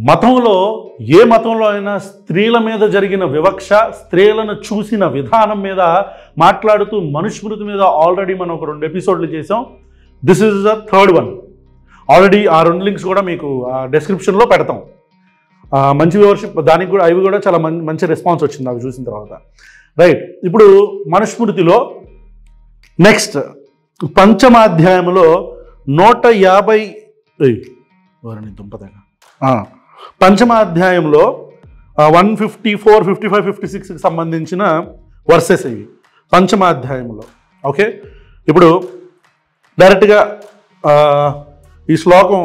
మతంలో ఏ మతంలో అయినా స్త్రీల మీద జరిగిన వివక్ష, స్త్రీలను చూసిన విధానం మీద మాట్లాడుతూ మనుస్మృతి మీద ఆల్రెడీ మనం ఒక 2 ఎపిసోడ్లు చేసాం. This is the third one. Already ఆ 2 లింక్స్ కూడా మీకు డెస్క్రిప్షన్లో పెడతాం. మంచి వ్యూవర్షిప్, దానికి కూడా అవి కూడా చాలా మంచి రెస్పాన్స్ వచ్చింది అవి చూసిన తర్వాత. రైట్, ఇప్పుడు మనుస్మృతిలో నెక్స్ట్ పంచమాధ్యాయంలో 150 పంచమాధ్యాయంలో 154, 55, 56కి సంబంధించిన వర్సెస్ ఇవి పంచమాధ్యాయంలో. ఓకే, ఇప్పుడు డైరెక్ట్గా ఈ శ్లోకం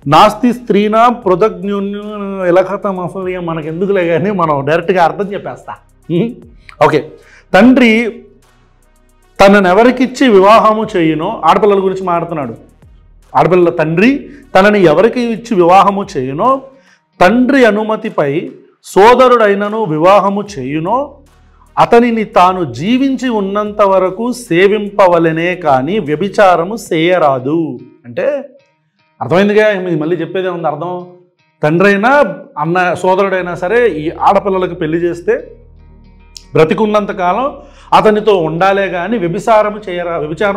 నాస్తి స్త్రీనా పృథగ్న్యూన్యూ ఎలకతం అసలు మనకు ఎందుకులే కానీ మనం డైరెక్ట్గా అర్థం చెప్పేస్తా. ఓకే, తండ్రి తనను ఎవరికిచ్చి వివాహము చేయునో, ఆడపిల్లల గురించి మాట్లాడుతున్నాడు. ఆడపిల్లల తండ్రి తనని ఎవరికి ఇచ్చి వివాహము చేయునో, తండ్రి అనుమతిపై సోదరుడైనను వివాహము చేయునో అతనిని తాను జీవించి ఉన్నంత వరకు సేవింపవలనే కానీ వ్యభిచారము చేయరాదు. అంటే అర్థమైందిగా, మళ్ళీ చెప్పేదే ఉంది అర్థం. తండ్రి అయినా అన్న సోదరుడైనా సరే ఈ ఆడపిల్లలకు పెళ్లి చేస్తే బ్రతికున్నంతకాలం అతనితో ఉండాలే కానీ వ్యభిచారం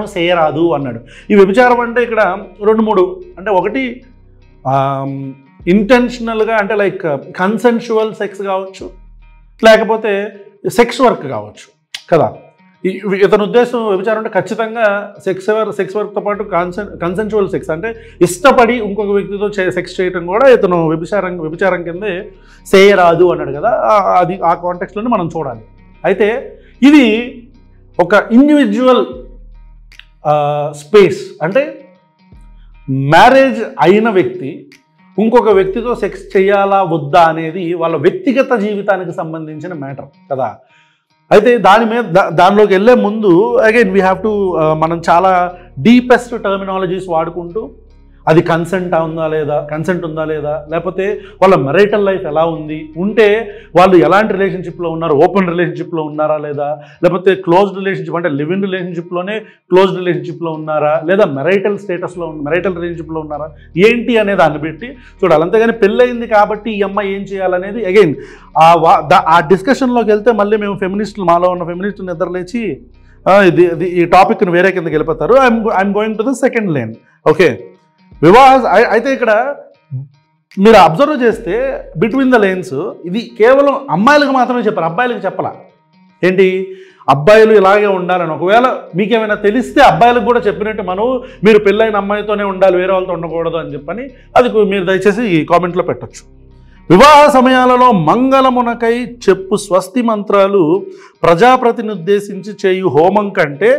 చేయరాదు అన్నాడు. ఈ వ్యభిచారం అంటే ఇక్కడ 2-3 అంటే, ఒకటి ఇంటెన్షనల్గా అంటే లైక్ కన్సెన్షువల్ సెక్స్ కావచ్చు, లేకపోతే సెక్స్ వర్క్ కావచ్చు కదా. ఇతని ఉద్దేశం వ్యభిచారం అంటే ఖచ్చితంగా సెక్స్ వర్క్తో పాటు కన్సెన్షువల్ సెక్స్ అంటే ఇష్టపడి ఇంకొక వ్యక్తితో సెక్స్ చేయటం కూడా ఇతను వ్యభిచారం కిందే చేయరాదు అన్నాడు కదా. అది ఆ కాంటెక్స్లోనే మనం చూడాలి. అయితే ఇది ఒక ఇండివిజువల్ స్పేస్, అంటే మ్యారేజ్ అయిన వ్యక్తి ఇంకొక వ్యక్తితో సెక్స్ చేయాలా వద్దా అనేది వాళ్ళ వ్యక్తిగత జీవితానికి సంబంధించిన మ్యాటర్ కదా. అయితే దానిలోకి వెళ్ళే ముందు అగైన్ వీ హ్యావ్ టు మనం చాలా డీపెస్ట్ టర్మినాలజీస్ వాడుకుంటూ అది కన్సెంట్ ఉందా లేదా, లేకపోతే వాళ్ళ మెరైటల్ లైఫ్ ఎలా ఉంది, ఉంటే వాళ్ళు ఎలాంటి రిలేషన్షిప్లో ఉన్నారు, ఓపెన్ రిలేషన్షిప్లో ఉన్నారా లేదా, లేకపోతే క్లోజ్డ్ రిలేషన్షిప్ అంటే లివ్ ఇన్ రిలేషన్షిప్లోనే క్లోజ్డ్ రిలేషన్షిప్లో ఉన్నారా, లేదా మెరైటల్ రిలేషన్షిప్లో ఉన్నారా, ఏంటి అనే దాన్ని బట్టి చూడాలి. అంతేగాని పెళ్ళయింది కాబట్టి ఈ అమ్మాయి ఏం చేయాలనేది అగైన్ ఆ డిస్కషన్లోకి వెళ్తే మళ్ళీ మేము ఫెమినిస్టులు, మాలో ఉన్న ఫెమినిస్టులు నిద్రలేచి ఈ టాపిక్ని వేరే కిందకి వెళ్ళిపోతారు. I'm going to the second lane. Okay, అయితే ఇక్కడ మీరు అబ్జర్వ్ చేస్తే బిట్వీన్ ద లేన్స్ ఇది కేవలం అమ్మాయిలకు మాత్రమే చెప్పారు, అబ్బాయిలకు చెప్పాల. ఏంటి, అబ్బాయిలు ఇలాగే ఉండాలని ఒకవేళ మీకేమైనా తెలిస్తే అబ్బాయిలకు కూడా చెప్పినట్టు మీరు పెళ్ళైన అమ్మాయితోనే ఉండాలి, వేరే వాళ్ళతో ఉండకూడదు అని చెప్పని అది మీరు దయచేసి ఈ కామెంట్లో పెట్టచ్చు. వివాహ సమయాలలో మంగళమునకై చెప్పు స్వస్తి మంత్రాలు ప్రజాప్రతిని ఉద్దేశించి చేయు హోమం కంటే,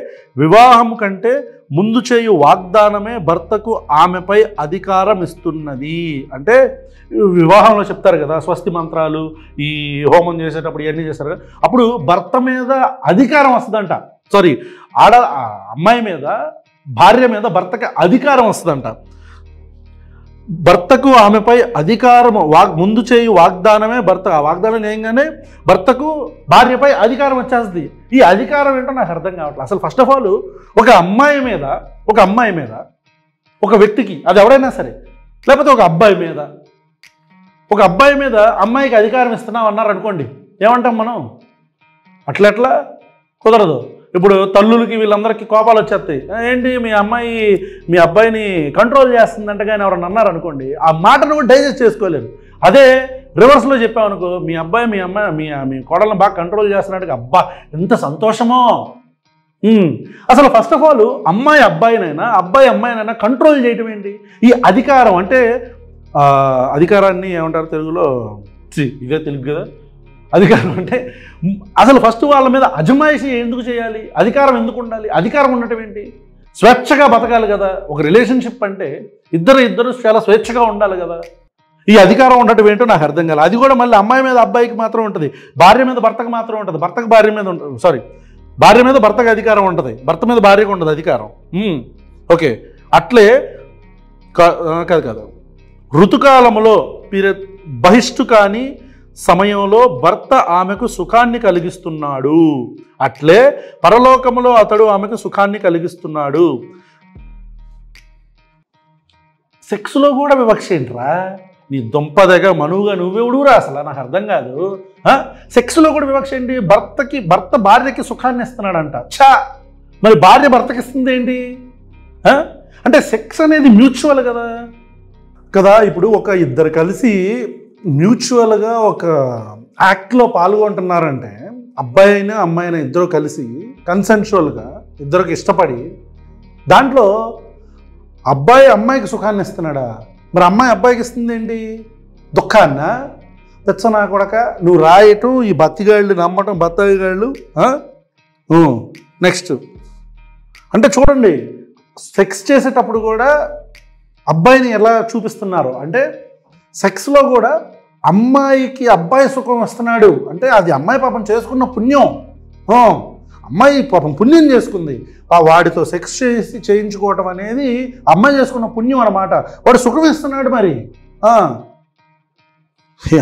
వివాహం కంటే ముందు చేయు వాగ్దానమే భర్తకు ఆమెపై అధికారం ఇస్తున్నది. అంటే వివాహంలో చెప్తారు కదా స్వస్తి మంత్రాలు, ఈ హోమం చేసేటప్పుడు ఇవన్నీ చేస్తారు కదా, అప్పుడు భర్త మీద అధికారం వస్తుందంట. అమ్మాయి మీద, భార్య మీద భర్తకి అధికారం వస్తుందంట. భర్తకు ఆమెపై అధికారం ముందు చేయు వాగ్దానమే భర్త, ఆ వాగ్దానం చేయగానే భర్తకు భార్యపై అధికారం వచ్చేస్తుంది. ఈ అధికారం ఏంటో నాకు అర్థం కావట్లేదు. అసలు ఫస్ట్ ఆఫ్ ఆల్ ఒక అమ్మాయి మీద ఒక వ్యక్తికి, అది ఎవరైనా సరే, లేకపోతే ఒక అబ్బాయి మీద అమ్మాయికి అధికారం ఇస్తున్నాం అన్నారు అనుకోండి, ఏమంటాం మనం? అట్లా కుదరదు. ఇప్పుడు తల్లులకి వీళ్ళందరికీ కోపాలు వచ్చేస్తాయి. ఏంటి మీ అబ్బాయిని కంట్రోల్ చేస్తుందంట కానీ ఎవరన్నా అన్నారు అనుకోండి, ఆ మాటను కూడా డైజెస్ట్ చేసుకోలేరు. అదే రివర్స్లో చెప్పామనుకో, మీ కోడలను బాగా కంట్రోల్ చేస్తున్నట్టుగా, అబ్బా ఎంత సంతోషమో. అసలు ఫస్ట్ ఆఫ్ ఆల్ అమ్మాయి అమ్మాయినైనా కంట్రోల్ చేయటం ఏంటి? ఈ అధికారం అంటే అధికారాన్ని ఏమంటారు తెలుగులో? ఇదే తెలుగు కదా. అధికారం అంటే అసలు ఫస్ట్ వాళ్ళ మీద అజమాయిషి ఎందుకు చేయాలి? అధికారం ఎందుకు ఉండాలి? అధికారం ఉండటం ఏంటి? స్వేచ్ఛగా బతకాలి కదా. ఒక రిలేషన్షిప్ అంటే ఇద్దరు చాలా స్వేచ్ఛగా ఉండాలి కదా. ఈ అధికారం ఉండటం ఏంటో నాకు అర్థం కాలేదు. అది కూడా మళ్ళీ అమ్మాయి మీద అబ్బాయికి మాత్రం ఉంటుంది, భార్య మీద భర్తకు మాత్రం ఉంటుంది, భర్తకు భార్య మీద ఉంటుంది, భార్య మీద భర్తకు అధికారం ఉంటుంది, భర్త మీద భార్యకు ఉంటుంది అధికారం. ఓకే, అట్లే కాదు ఋతుకాలంలో బహిష్టు కానీ సమయంలో భర్త ఆమెకు సుఖాన్ని కలిగిస్తున్నాడు, అట్లే పరలోకములో అతడు ఆమెకు సుఖాన్ని కలిగిస్తున్నాడు. సెక్స్లో కూడా వివక్ష ఏంట్రా? నీ దుంపదగా మనువుగా నువ్వెవడురా అసలు నాకు అర్థం కాదు. సెక్స్లో కూడా వివక్ష ఏంటి? భర్త భార్యకి సుఖాన్ని ఇస్తున్నాడంట. మరి భార్య భర్తకి ఇస్తుంది ఏంటి? అంటే సెక్స్ అనేది మ్యూచువల్ కదా. ఇప్పుడు ఒక ఇద్దరు కలిసి మ్యూచువల్గా ఒక యాక్ట్లో పాల్గొంటున్నారంటే అబ్బాయి అయినా అమ్మాయి అయినా ఇద్దరు కలిసి కన్సెన్షువల్గా ఇద్దరికి ఇష్టపడి దాంట్లో అబ్బాయి అమ్మాయికి సుఖాన్ని ఇస్తున్నాడా? మరి అమ్మాయి అబ్బాయికి ఇస్తుంది ఏంటి? దుఃఖాన్నా? తెచ్చనా కొడక నువ్వు రాయటం ఈ బతిగాళ్ళు నమ్మటం బత్తగాళ్ళు. నెక్స్ట్ అంటే చూడండి, సెక్స్ చేసేటప్పుడు కూడా అబ్బాయిని ఎలా చూపిస్తున్నారు అంటే సెక్స్లో కూడా అమ్మాయికి అబ్బాయి సుఖం వస్తున్నాడు అంటే అది అమ్మాయి పాపం చేసుకున్న పుణ్యం. అమ్మాయి పాపం పుణ్యం చేసుకుంది, వాడితో సెక్స్ చేయించుకోవటం అనేది అమ్మాయి చేసుకున్న పుణ్యం అన్నమాట. వాడు సుఖం ఇస్తున్నాడు మరి.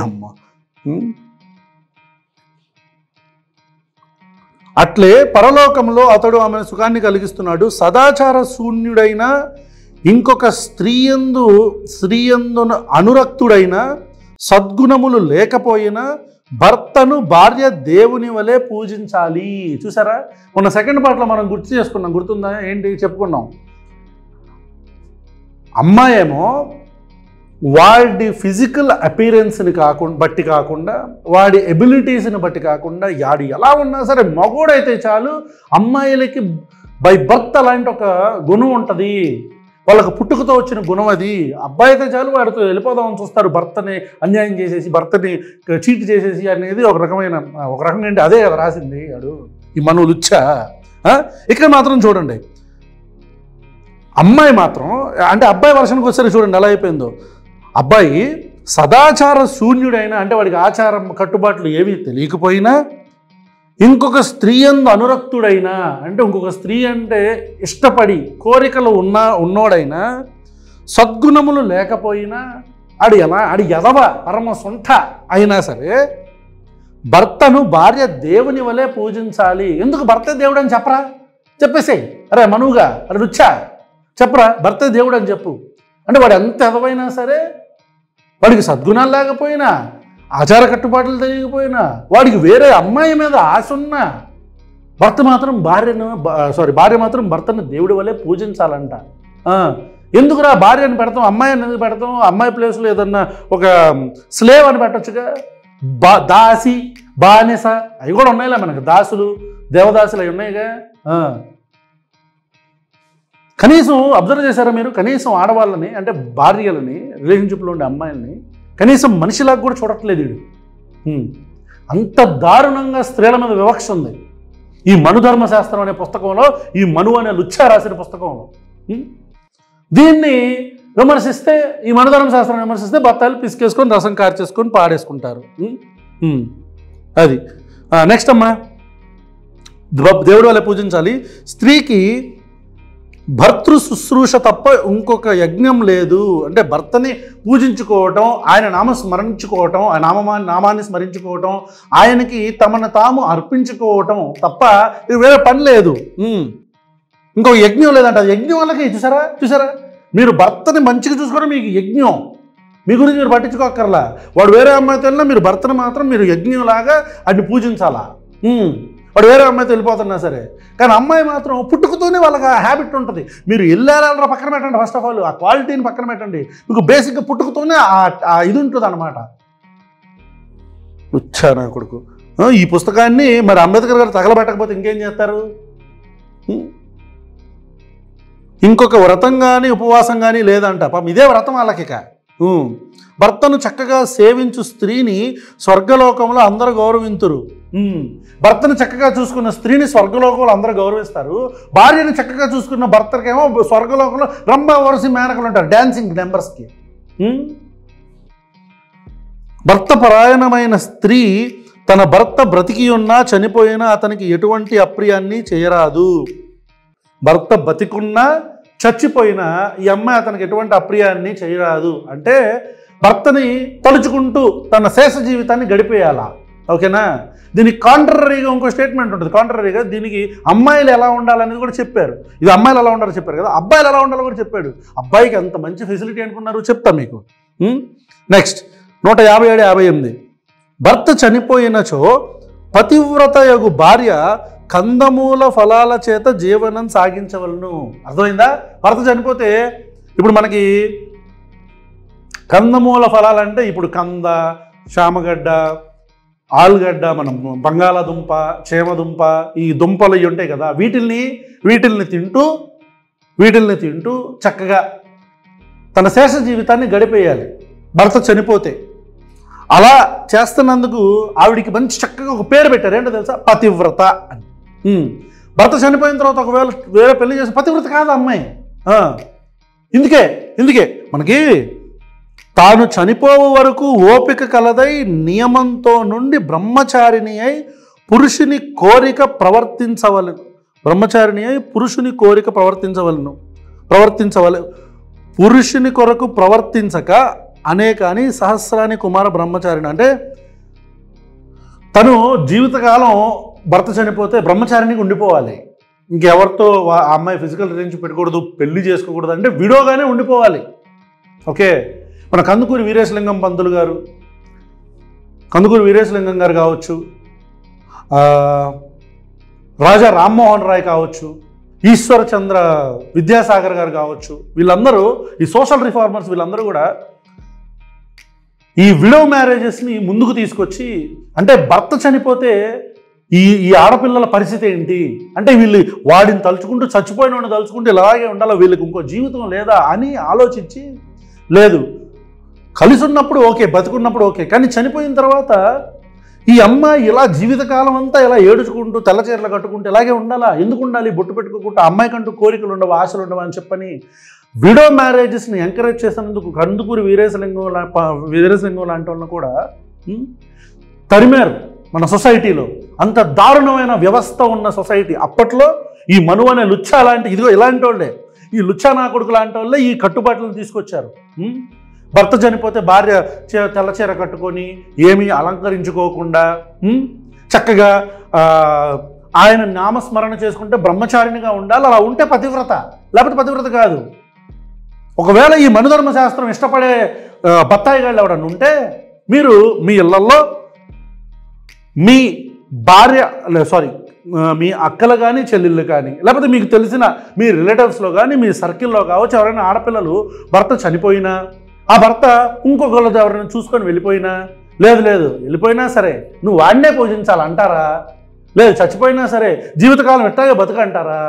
అమ్మ అట్లే పరలోకంలో అతడు ఆమె సుఖాన్ని కలిగిస్తున్నాడు. సదాచార శూన్యుడైన ఇంకొక స్త్రీయందు అనురక్తుడైన సద్గుణములు లేకపోయినా భర్తను భార్య దేవుని వలె పూజించాలి. చూసారా, మొన్న సెకండ్ పార్ట్లో మనం గుర్తుందా ఏంటి చెప్పుకున్నాం? అమ్మాయి ఏమో వాడి ఫిజికల్ అపీరెన్స్ని బట్టి కాకుండా వాడి ఎబిలిటీస్ని బట్టి కాకుండా వాడు ఎలా ఉన్నా సరే మగోడైతే చాలు, అమ్మాయిలకి బై బర్త్ అలాంటి ఒక గుణం ఉంటుంది, వాళ్ళకు పుట్టుకతో వచ్చిన గుణం అది. అబ్బాయి అయితే చాలు వాడితో వెళ్ళిపోదామని చూస్తారు, భర్తని అన్యాయం చేసేసి భర్తని చీట్ చేసేసి అనేది ఒక రకంగా ఏంటి అదే కదా రాసింది వాడు ఈ మనవులుచ్చా. ఇక్కడ మాత్రం చూడండి, అమ్మాయి మాత్రం అంటే అబ్బాయి వర్షానికి వచ్చేసరికి చూడండి ఎలా అయిపోయిందో. అబ్బాయి సదాచార శూన్యుడైనా అంటే వాడికి ఆచారం కట్టుబాట్లు ఏమీ తెలియకపోయినా, ఇంకొక స్త్రీ యందు అనురక్తుడైనా అంటే ఇంకొక స్త్రీ అంటే ఇష్టపడి కోరికలు ఉన్నోడైనా, సద్గుణములు లేకపోయినా, ఆడి ఎదవ పరమ సొంత అయినా సరే భర్తను భార్య దేవుని వలె పూజించాలి. ఎందుకు భర్త దేవుడు అని చెప్పేసేయి. అరే మనువుగా అరే రుచ్చా చెప్పరా, భర్త దేవుడు అని చెప్పు. అంటే వాడు ఎంత ఎదవైనా సరే, వాడికి సద్గుణాలు లేకపోయినా, ఆచార కట్టుబాట్లు తెలియకపోయినా, వాడికి వేరే అమ్మాయి మీద ఆశ ఉన్నా, భార్య మాత్రం భర్తను దేవుడి వల్లే పూజించాలంట. ఎందుకురా భార్యని పెడతాం, అమ్మాయిని ఎందుకు పెడతాం? అమ్మాయి ప్లేస్లో ఏదన్నా ఒక స్లేవ్ అని పెట్టచ్చుగా. దాసి బానిస అవి కూడా ఉన్నాయిలే మనకు, దాసులు దేవదాసులు అవి ఉన్నాయిగా. కనీసం అబ్జర్వ్ చేశారా మీరు? కనీసం ఆడవాళ్ళని అంటే భార్యలని రిలేషన్షిప్లో ఉండే అమ్మాయిలని కనీసం మనిషిలాగా కూడా చూడట్లేదు వీడు. అంత దారుణంగా స్త్రీల మీద వివక్ష ఉంది ఈ మనుధర్మశాస్త్రం అనే పుస్తకంలో, ఈ మను అనే లుచ్చా రాసిన పుస్తకంలో. దీన్ని విమర్శిస్తే, ఈ మనుధర్మశాస్త్రం విమర్శిస్తే బత్తాయిలు పిసికేసుకొని రసం కార్చేసుకొని పాడేసుకుంటారు. అది నెక్స్ట్ అమ్మా, దేవుడి వల్ల పూజించాలి. స్త్రీకి భర్తృ శుశ్రూష తప్ప ఇంకొక యజ్ఞం లేదు. అంటే భర్తని పూజించుకోవటం, ఆయన నామస్మరించుకోవటం, ఆ నామాన్ని స్మరించుకోవటం, ఆయనకి తమను తాము అర్పించుకోవటం తప్ప ఇది వేరే పని లేదు. ఇంకొక యజ్ఞం లేదంట. అది యజ్ఞం వాళ్ళకి చూసారా మీరు భర్తని మంచిగా చూసుకోవడం మీకు యజ్ఞం. మీ గురించి మీరు పట్టించుకోక్కర్లా. వాడు వేరే అమ్మాయితో వెళ్ళినా మీరు భర్తను మాత్రం మీరు యజ్ఞంలాగా అన్ని పూజించాలా. వాడు వేరే అమ్మాయితో వెళ్ళిపోతున్నా సరే, కానీ అమ్మాయి మాత్రం పుట్టుకతోనే వాళ్ళకి ఆ హ్యాబిట్ ఉంటుంది. మీరు వెళ్ళారా పక్కన పెట్టండి, ఫస్ట్ ఆఫ్ ఆల్ ఆ క్వాలిటీని పక్కన పెట్టండి. మీకు బేసిక్గా పుట్టుకతోనే ఇది ఉంటుంది అన్నమాట. వచ్చానా కొడుకు. ఈ పుస్తకాన్ని మరి అంబేద్కర్ గారు తగలబెట్టకపోతే ఇంకేం చేస్తారు? ఇంకొక వ్రతం కానీ ఉపవాసం కానీ లేదంట. పాపం ఇదే వ్రతం వాళ్ళకి. భర్తను చక్కగా సేవించు స్త్రీని స్వర్గలోకంలో అందరూ గౌరవింతురు. భర్తను చక్కగా చూసుకున్న స్త్రీని స్వర్గలోకంలో అందరూ గౌరవిస్తారు. భార్యను చక్కగా చూసుకున్న భర్తకేమో స్వర్గలోకంలో రంభా వరసి మేనకలు ఉంటారు, డాన్సింగ్ నెంబర్స్కి. భర్త పరాయణమైన స్త్రీ తన భర్త బ్రతికి ఉన్నా చనిపోయినా అతనికి ఎటువంటి అప్రియాన్ని చేయరాదు. భర్త బతికున్నా చచ్చిపోయినా ఈ అమ్మాయి అతనికి ఎటువంటి అప్రియాన్ని చేయరాదు. అంటే భర్తని తలుచుకుంటూ తన శేష జీవితాన్ని గడిపేయాలా. ఓకేనా? దీనికి కాంట్రరీగా ఇంకో స్టేట్మెంట్ ఉంటుంది. కాంట్రరీగా దీనికి అమ్మాయిలు ఎలా ఉండాలనేది కూడా చెప్పారు. ఇది అమ్మాయిలు ఎలా ఉండాలో చెప్పారు కదా, అబ్బాయిలు ఎలా ఉండాలో కూడా చెప్పాడు. అబ్బాయికి అంత మంచి ఫెసిలిటీ అనుకున్నారు చెప్తా మీకు. నెక్స్ట్ 157, 58. భర్త చనిపోయినచో పతివ్రతయగు భార్య కందమూల ఫలాల చేత జీవనం సాగించవలను. అర్థమైందా? భర్త చనిపోతే ఇప్పుడు మనకి కందమూల ఫలాలంటే ఇప్పుడు కంద, చామగడ్డ, ఆలుగడ్డ, మనం బంగాళాదుంప, చేమదుంప, ఈ దుంపలు ఇవి ఉంటాయి కదా, వీటిల్ని తింటూ చక్కగా తన శేష జీవితాన్ని గడిపేయాలి భర్త చనిపోతే. అలా చేస్తున్నందుకు ఆవిడికి మంచి చక్కగా ఒక పేరు పెట్టారు. ఏంటో తెలుసా? పతివ్రత అని. భర్త చనిపోయిన తర్వాత ఒకవేళ వేరే పెళ్లి చేసి పతివ్రత కాదు అమ్మాయి. ఇందుకే మనకి తాను చనిపోవు వరకు ఓపిక కలదై నియమంతో నుండి బ్రహ్మచారిణి అయి పురుషుని కోరిక ప్రవర్తించవలను. పురుషుని కొరకు ప్రవర్తించక అనేకాని సహస్రాని కుమార బ్రహ్మచారిణి. అంటే తను జీవితకాలం భర్త చనిపోతే బ్రహ్మచారిణికి ఉండిపోవాలి. ఇంకెవరితో ఆ అమ్మాయి ఫిజికల్ రిలేషన్ పెట్టుకూడదు, పెళ్లి చేసుకోకూడదు, అంటే విడోగానే ఉండిపోవాలి. ఓకే, మన కందుకూరి వీరేశలింగం పంతులు గారు, కందుకూరి వీరేశలింగం గారు కావచ్చు, రాజా రామ్మోహన్ రాయ్ కావచ్చు, ఈశ్వర్ చంద్ర విద్యాసాగర్ గారు కావచ్చు, వీళ్ళందరూ ఈ సోషల్ రిఫార్మర్స్ వీళ్ళందరూ కూడా ఈ విడో మ్యారేజెస్ని ముందుకు తీసుకొచ్చి, అంటే భర్త చనిపోతే ఈ ఆడపిల్లల పరిస్థితి ఏంటి, అంటే వీళ్ళు వాడిని తలుచుకుంటూ చచ్చిపోయిన వాడిని తలుచుకుంటూ ఇలాగే ఉండాలా, వీళ్ళకి ఇంకో జీవితం లేదా అని ఆలోచించి, లేదు కలిసి ఉన్నప్పుడు ఓకే, బతుకున్నప్పుడు ఓకే, కానీ చనిపోయిన తర్వాత ఈ అమ్మాయి ఇలా జీవితకాలం అంతా ఇలా ఏడుచుకుంటూ తెల్లచీరలు కట్టుకుంటూ ఇలాగే ఉండాలా, ఎందుకు ఉండాలి, బొట్టు పెట్టుకుంటూ అమ్మాయికంటూ కోరికలు ఉండవు, ఆశలు ఉండవు అని చెప్పని విడో మ్యారేజెస్ని ఎంకరేజ్ చేసినందుకు కందుకూరి వీరేశలింగం లాంటి వాళ్ళని కూడా తరిమారు మన సొసైటీలో. అంత దారుణమైన వ్యవస్థ ఉన్న సొసైటీ అప్పట్లో. ఈ మను అనే లుచ్చా లాంటి ఇలాంటి వాళ్ళే, ఈ లుచ్చా నా కొడుకు లాంటి వాళ్ళే ఈ కట్టుబాట్లను తీసుకొచ్చారు. భర్త చనిపోతే భార్య తెల్లచీర కట్టుకొని ఏమీ అలంకరించుకోకుండా చక్కగా ఆయన నామస్మరణ చేసుకుంటే బ్రహ్మచారిణిగా ఉండాలి. అలా ఉంటే పతివ్రత, లేకపోతే పతివ్రత కాదు. ఒకవేళ ఈ మనుధర్మశాస్త్రం ఇష్టపడే బత్తాయి గాళ్ళు ఎవడన్నా ఉంటే మీరు మీ ఇళ్లల్లో మీ భార్య మీ అక్కలు కానీ చెల్లెళ్ళు కానీ, లేకపోతే మీకు తెలిసిన మీ రిలేటివ్స్లో కానీ మీ సర్కిల్లో కావచ్చు, ఎవరైనా ఆడపిల్లలు భర్త చనిపోయినా, ఆ భర్త ఇంకొకళ్ళతో ఎవరైనా చూసుకొని వెళ్ళిపోయినా, లేదు వెళ్ళిపోయినా సరే నువ్వు వాడినే పూజించాలంటారా? లేదు చచ్చిపోయినా సరే జీవితకాలం ఎట్టాగే బతుకంటారా?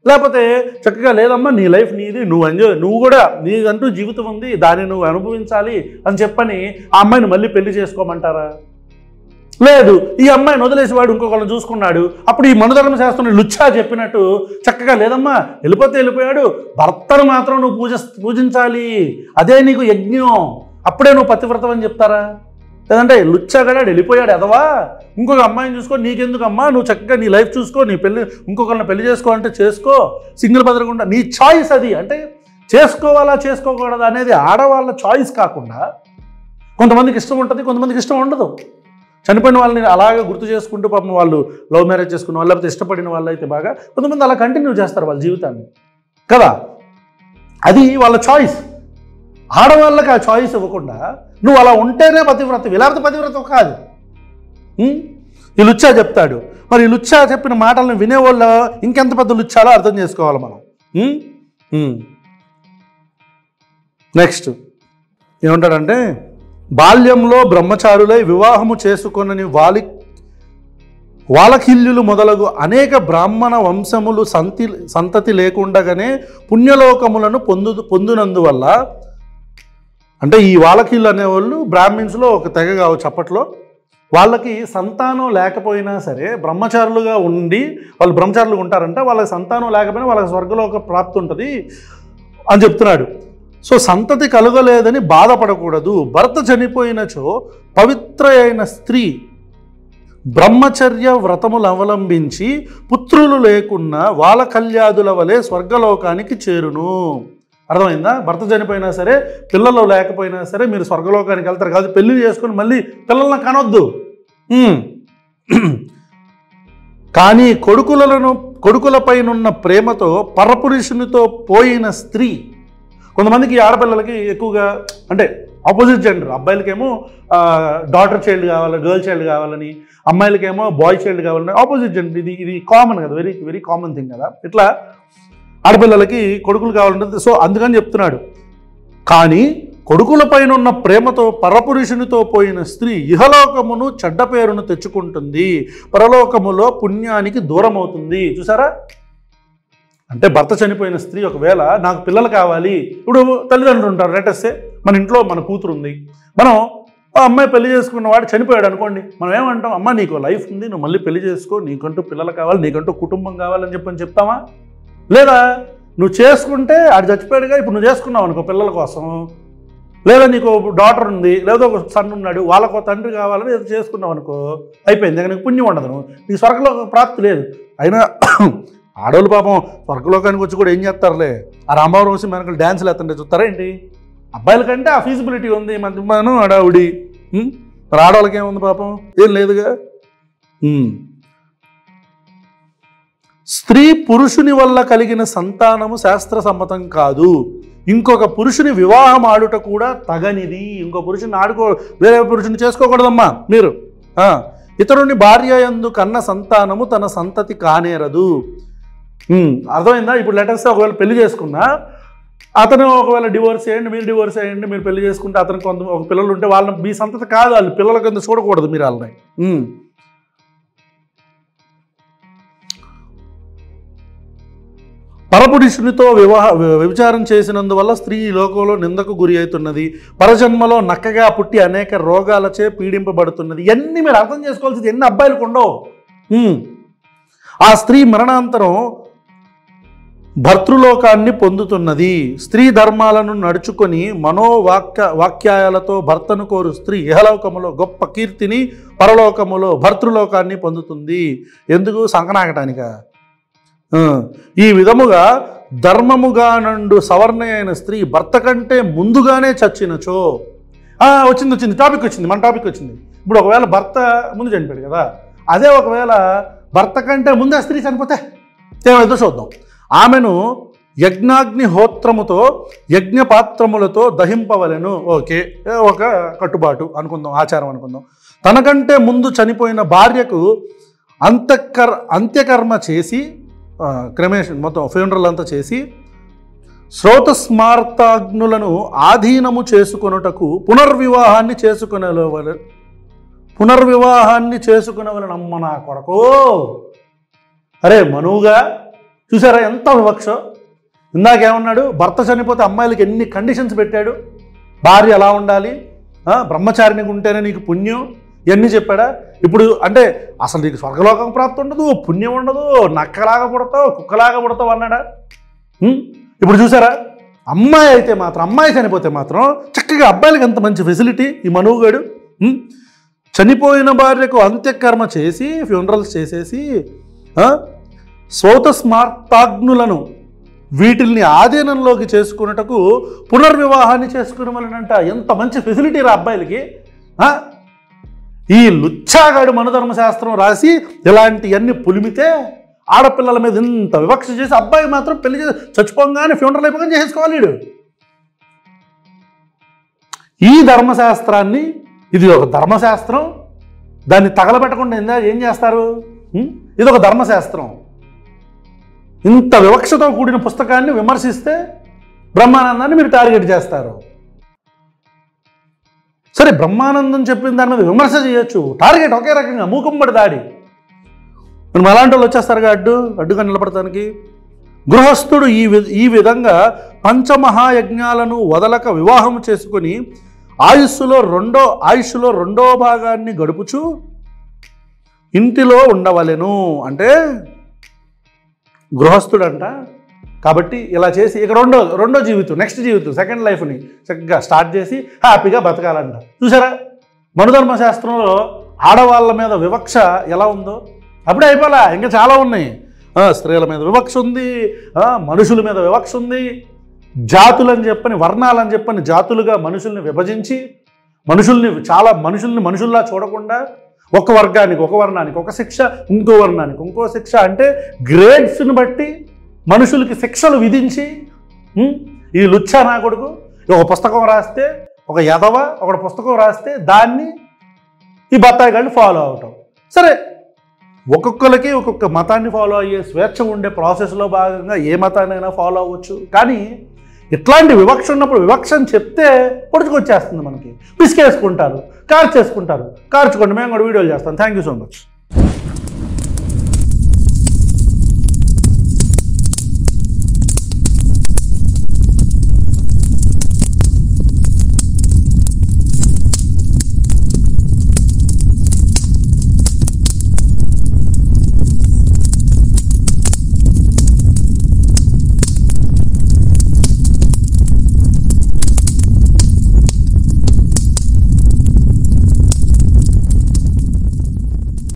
లేకపోతే చక్కగా లేదమ్మా నీ లైఫ్ నీది, నువ్వు కూడా నీదంటూ జీవితం ఉంది, దాన్ని నువ్వు అనుభవించాలి అని చెప్పని ఆ అమ్మాయిని మళ్ళీ పెళ్లి చేసుకోమంటారా? లేదు, ఈ అమ్మాయిని వదిలేసి వాడు ఇంకొకళ్ళని చూసుకున్నాడు, అప్పుడు ఈ మనుధర్మ శాస్త్రం లుచ్చా చెప్పినట్టు చక్కగా లేదమ్మా వెళ్ళిపోయాడు, భర్తను మాత్రం నువ్వు పూజించాలి, అదే నీకు యజ్ఞం, అప్పుడే నువ్వు పతివ్రతం అని చెప్తారా? లేదంటే లుచ్చాగడాడు వెళ్ళిపోయాడు ఎదవా, ఇంకొక అమ్మాయిని చూసుకో, నీకెందుకమ్మా, నువ్వు చక్కగా నీ లైఫ్ చూసుకో, నీ ఇంకొకరిని పెళ్లి చేసుకో అంటే చేసుకో, సింగిల్ బదరకుండా నీ చాయిస్ అది. అంటే చేసుకోవాలా చేసుకోకూడదా అనేది ఆడవాళ్ళ చాయిస్ కాకుండా కొంతమందికి ఇష్టం ఉంటుంది, కొంతమందికి ఇష్టం ఉండదు. చనిపోయిన వాళ్ళని అలాగే గుర్తు చేసుకుంటూ పాపం వాళ్ళు లవ్ మ్యారేజ్ చేసుకున్న వాళ్ళు, లేకపోతే ఇష్టపడిన వాళ్ళు అయితే బాగా కొంతమంది అలా కంటిన్యూ చేస్తారు వాళ్ళ జీవితాన్ని కదా, అది వాళ్ళ చాయిస్. ఆడవాళ్ళకి ఆ చాయిస్ ఇవ్వకుండా నువ్వు అలా ఉంటేనే పతివ్రతవి, లేకపోతే పతివ్రత కాదు. ఈ లుచ్చా చెప్తాడు. మరి ఈ లుచ్చా చెప్పిన మాటలను వినేవాళ్ళు ఇంకెంత పెద్ద లుచ్చాలో అర్థం చేసుకోవాలి మనం. నెక్స్ట్ ఏమంటాడంటే, బాల్యంలో బ్రహ్మచారులై వివాహము చేసుకొనని వాలకిల్యులు మొదలగు అనేక బ్రాహ్మణ వంశములు సంతతి లేకుండగానే పుణ్యలోకములను పొందునందువల్ల, అంటే ఈ వాలకిళ్ళు అనేవాళ్ళు బ్రాహ్మిన్స్లో ఒక తెగ కావచ్చు అప్పట్లో, వాళ్ళకి సంతానం లేకపోయినా సరే బ్రహ్మచారులుగా ఉండి వాళ్ళు బ్రహ్మచారులుగా ఉంటారంటే వాళ్ళకి సంతానం లేకపోయినా వాళ్ళకి స్వర్గలోక ప్రాప్తి ఉంటుంది అని చెప్తున్నాడు. సో సంతతి కలగలేదని బాధపడకూడదు. భర్త చనిపోయినచో పవిత్ర అయిన స్త్రీ బ్రహ్మచర్య వ్రతములు అవలంబించి పుత్రులు లేకున్నా వాళ్ళ కళ్యాదుల వలె స్వర్గలోకానికి చేరును. అర్థమైందా? భర్త చనిపోయినా సరే పిల్లలు లేకపోయినా సరే మీరు స్వర్గలోకానికి వెళ్తారు కాదు, పెళ్లి చేసుకుని మళ్ళీ పిల్లలను కనొద్దు. కానీ కొడుకులపైనున్న ప్రేమతో పరపురుషునితో పోయిన స్త్రీ, కొంతమందికి ఆడపిల్లలకి ఎక్కువగా అంటే ఆపోజిట్ జెండర్. అబ్బాయిలకేమో డాటర్ చైల్డ్ కావాలి, గర్ల్ చైల్డ్ కావాలని, అమ్మాయిలకేమో బాయ్ చైల్డ్ కావాలని ఆపోజిట్ జెండర్. ఇది కామన్ కదా, వెరీ వెరీ కామన్ థింగ్ కదా. ఇట్లా ఆడపిల్లలకి కొడుకులు కావాలంటే సో అందుకని చెప్తున్నాడు. కానీ కొడుకుల పైన ఉన్న ప్రేమతో పరపురుషునితో పోయిన స్త్రీ ఇహలోకమును చెడ్డ పేరును తెచ్చుకుంటుంది, పరలోకములో పుణ్యానికి దూరం అవుతుంది. చూసారా? అంటే భర్త చనిపోయిన స్త్రీ ఒకవేళ నాకు పిల్లలు కావాలి, ఇప్పుడు తల్లిదండ్రులు ఉంటారు, లేటెస్టే మన ఇంట్లో మన కూతురు ఉంది, మనం ఆ అమ్మాయి పెళ్లి చేసుకున్నవాడు చనిపోయాడు అనుకోండి, మనం ఏమంటాం? అమ్మ నీకు లైఫ్ ఉంది, నువ్వు మళ్ళీ పెళ్లి చేసుకో, నీకంటూ పిల్లలు కావాలి, నీకంటూ కుటుంబం కావాలని చెప్పని చెప్తామా? లేదా నువ్వు చేసుకుంటే ఆడు చచ్చిపోయాడుగా, ఇప్పుడు నువ్వు చేసుకున్నావు అనుకో పిల్లల కోసం, లేదా నీకు డాటర్ ఉంది, లేదా ఒక సన్ ఉన్నాడు, వాళ్ళకు తండ్రి కావాలని ఏదో చేసుకున్నావు అనుకో, అయిపోయింది, నీకు పుణ్యం ఉండదు, నీకు స్వర్గంలో ప్రాప్తి లేదు. అయినా ఆడవాళ్ళు పాపం స్వర్గలోకానికి వచ్చి కూడా ఏం చేస్తారులే, ఆ రాంబాబు వచ్చి మనకు డ్యాన్సులు వేస్తుంటే చూస్తారా ఏంటి? అబ్బాయిల కంటే ఆ ఫీజిబిలిటీ ఉంది, మనం అడావుడి. మరి ఆడవాళ్ళకి ఏముంది పాపం? ఏం లేదుగా. స్త్రీ పురుషుని వల్ల కలిగిన సంతానము శాస్త్ర సమ్మతం కాదు. ఇంకొక పురుషుని వివాహం ఆడుట కూడా తగనిది. ఇంకో పురుషుని వేరే పురుషుని చేసుకోకూడదమ్మా మీరు. ఇతరుని భార్య యందు కన్న సంతానము తన సంతతి కానేరదు. అర్థమైందా? ఇప్పుడు లెటర్స్ ఒకవేళ పెళ్లి చేసుకున్నా, అతను ఒకవేళ డివోర్స్ చేయండి, మీరు డివోర్స్ చేయండి, మీరు పెళ్లి చేసుకుంటే అతనికి ఒక పిల్లలు ఉంటే వాళ్ళని మీ సంతతి కాదు, వాళ్ళు పిల్లల కింద చూడకూడదు మీరు వాళ్ళని. పరపురుషునితో వ్యభిచారం చేసినందువల్ల స్త్రీ ఈ లోకంలో నిందకు గురి అవుతున్నది, పరజన్మలో నక్కగా పుట్టి అనేక రోగాలచే పీడింపబడుతున్నది. ఇవన్నీ మీరు అర్థం చేసుకోవాల్సింది ఎన్ని అబ్బాయిలకు ఉండవు. ఆ స్త్రీ మరణాంతరం భర్తృలోకాన్ని పొందుతున్నది. స్త్రీ ధర్మాలను నడుచుకొని వాక్యాలతో భర్తను కోరు స్త్రీ ఇహలోకములో గొప్ప కీర్తిని, పరలోకములో భర్తృలోకాన్ని పొందుతుంది. ఎందుకు? సంకనాగటానిక. ఈ విధముగా ధర్మముగా నుండు సవర్ణ అయిన స్త్రీ భర్త కంటే ముందుగానే చచ్చినచో, వచ్చింది టాపిక్ వచ్చింది, మన టాపిక్ వచ్చింది. ఇప్పుడు ఒకవేళ భర్త ముందు చనిపోయాడు కదా, అదే ఒకవేళ భర్త కంటే ముందే స్త్రీ చనిపోతే ఏమైందో చూద్దాం. ఆమెను యజ్ఞాగ్నిహోత్రముతో యజ్ఞపాత్రములతో దహింపవలెను. ఓకే, ఒక కట్టుబాటు అనుకుందాం, ఆచారం అనుకుందాం. తనకంటే ముందు చనిపోయిన భార్యకు అంత్యకర్మ చేసి, క్రమేషన్ మొత్తం ఫ్యూనరల్ అంతా చేసి, శ్రోతస్మార్తాగ్నులను ఆధీనము చేసుకొనుటకు పునర్వివాహాన్ని చేసుకునేవలెను. అమ్మ నా కొరకు, అరే మనువుగా చూసారా ఎంత వివక్ష? ఇందాకేమన్నాడు? భర్త చనిపోతే అమ్మాయిలకి ఎన్ని కండిషన్స్ పెట్టాడు. భార్య ఎలా ఉండాలి, బ్రహ్మచారిణిగా ఉంటేనే నీకు పుణ్యం, ఇవన్నీ చెప్పాడా? ఇప్పుడు అంటే అసలు నీకు స్వర్గలోకం ప్రాప్తి ఉండదు, పుణ్యం ఉండదు, నక్కలాగా పుడతావు, కుక్కలాగా పుడతావు అన్నాడా? ఇప్పుడు చూసారా? అమ్మాయి అయితే మాత్రం, అమ్మాయి చనిపోతే మాత్రం చక్కగా అబ్బాయిలకి ఎంత మంచి ఫెసిలిటీ ఈ మనువుగాడు. చనిపోయిన భార్యకు అంత్యకర్మ చేసి, ఫ్యూనరల్స్ చేసేసి, శ్రోతస్మార్తాగ్నులను వీటిల్ని ఆధీనంలోకి చేసుకున్నటకు పునర్వివాహాన్ని చేసుకునేవాళ్ళనంట. ఎంత మంచి ఫెసిలిటీ రా అబ్బాయిలకి. ఈ లుచ్చాగాడు మనుధర్మశాస్త్రం రాసి ఇలాంటివన్నీ పులిమితే ఆడపిల్లల మీద ఇంత వివక్ష చేసి, అబ్బాయి మాత్రం పెళ్లి చేసి చచ్చిపోగానే ఫ్యూనరల్ అయిపోగానే చేసుకోవాలి వీడు. ఈ ధర్మశాస్త్రాన్ని, ఇది ఒక ధర్మశాస్త్రం, దాన్ని తగలబెట్టకుండా ఏం చేస్తారు? ఇది ఒక ధర్మశాస్త్రం. ఇంత వివక్షతో కూడిన పుస్తకాన్ని విమర్శిస్తే బ్రహ్మానందాన్ని మీరు టార్గెట్ చేస్తారు. సరే, బ్రహ్మానందం చెప్పిన దాని మీద విమర్శ చేయొచ్చు, టార్గెట్ ఒకే రకంగా మూకంబడి దాడి. మనం అలాంటి వాళ్ళు వచ్చేస్తారుగా అడ్డుగా నిలబడటానికి. గృహస్థుడు ఈ విధంగా పంచమహాయజ్ఞాలను వదలక వివాహం చేసుకుని ఆయుష్లో రెండో భాగాన్ని గడుపుచు ఇంటిలో ఉండవలెను. అంటే గృహస్థుడంట కాబట్టి ఇలా చేసి ఇక రెండో జీవితం, నెక్స్ట్ జీవితం, సెకండ్ లైఫ్ని చక్కగా స్టార్ట్ చేసి హ్యాపీగా బతకాలంట. చూసారా మనుధర్మశాస్త్రంలో ఆడవాళ్ళ మీద వివక్ష ఎలా ఉందో? అప్పుడే అయిపోలే, ఇంకా చాలా ఉన్నాయి. స్త్రీల మీద వివక్ష ఉంది, మనుషుల మీద వివక్ష ఉంది, జాతులని చెప్పని, వర్ణాలని చెప్పని జాతులుగా మనుషుల్ని విభజించి, మనుషుల్ని మనుషుల్లా చూడకుండా ఒక వర్గానికి ఒక వర్ణానికి ఒక శిక్ష, ఇంకో వర్ణానికి ఇంకో శిక్ష, అంటే గ్రేడ్స్ని బట్టి మనుషులకి శిక్షలు విధించి, ఈ లుచ్చా నా కొడుకు ఒక పుస్తకం రాస్తే ఒక యదవ ఒక పుస్తకం రాస్తే దాన్ని ఈ బత్తాయి గాళ్ళు ఫాలో అవటం. సరే, ఒక్కొక్కరికి ఒక్కొక్క మతాన్ని ఫాలో అయ్యే స్వేచ్ఛ ఉండే ప్రాసెస్లో భాగంగా ఏ మతాన్నైనా ఫాలో అవ్వచ్చు. కానీ ఇట్లాంటి వివక్ష ఉన్నప్పుడు వివక్షను చెప్తే పొడుచుకొచ్చేస్తుంది, మనకి పిసికేసుకుంటారు, కార్చేసుకుంటారు. కార్చుకోండి, మేము కూడా వీడియోలు చేస్తాం. Thank you so much.